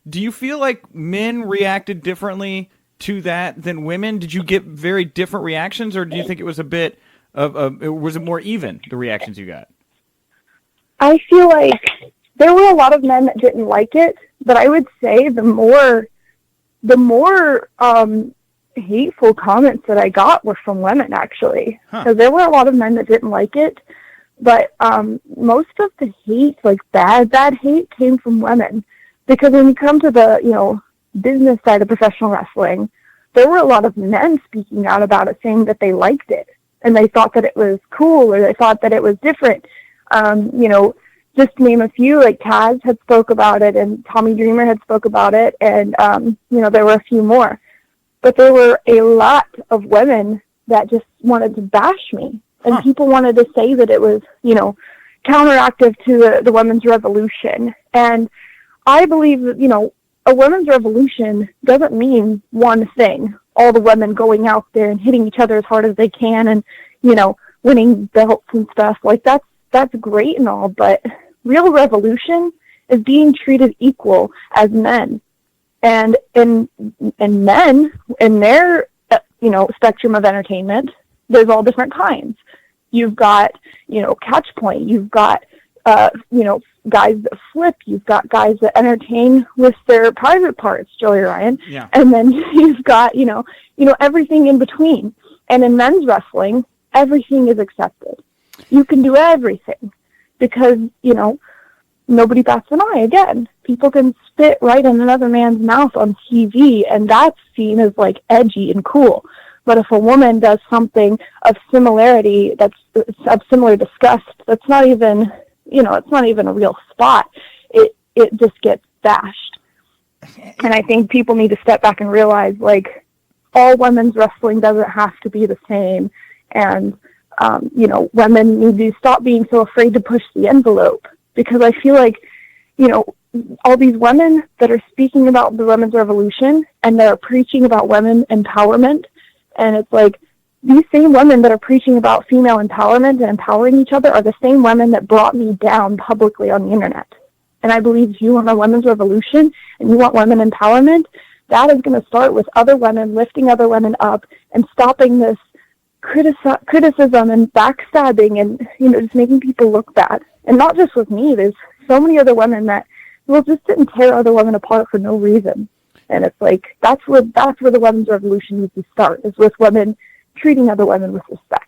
Do you feel like men reacted differently to that than women? Did you get very different reactions, or do you think it was a bit was it more even, the reactions you got? I feel like there were a lot of men that didn't like it, but I would say the more hateful comments that I got were from women, actually. Because there were a lot of men that didn't like it, but most of the hate, like bad hate, came from women. Because when you come to the, business side of professional wrestling, there were a lot of men speaking out about it, saying that they liked it, and they thought that it was cool, or they thought that it was different. Just to name a few, like Taz had spoke about it, and Tommy Dreamer had spoke about it, and, there were a few more. But there were a lot of women that just wanted to bash me, and people wanted to say that it was, counteractive to the women's revolution. And I believe that, a women's revolution doesn't mean one thing. All the women going out there and hitting each other as hard as they can and, winning belts and stuff. Like, that's great and all, but real revolution is being treated equal as men. And men, in their, spectrum of entertainment, there's all different kinds. You've got, catch point. You've got, guys that flip. You've got guys that entertain with their private parts, Joey Ryan. Yeah. And then you've got, everything in between. And in men's wrestling, everything is accepted. You can do everything because, nobody bats an eye. Again, people can spit right in another man's mouth on TV, and that's seen as, like, edgy and cool. But if a woman does something of similarity, that's of similar disgust, that's not even, it's not even a real spot. It just gets bashed. And I think people need to step back and realize, like, all women's wrestling doesn't have to be the same. And, women need to stop being so afraid to push the envelope. Because I feel like, all these women that are speaking about the women's revolution and they're preaching about women empowerment, and it's like these same women that are preaching about female empowerment and empowering each other are the same women that brought me down publicly on the internet. And I believe if you want a women's revolution and you want women empowerment, that is going to start with other women lifting other women up and stopping this criticism and backstabbing and, just making people look bad. And not just with me. There's so many other women that just didn't tear other women apart for no reason. And it's like, that's where the women's revolution needs to start, is with women treating other women with respect.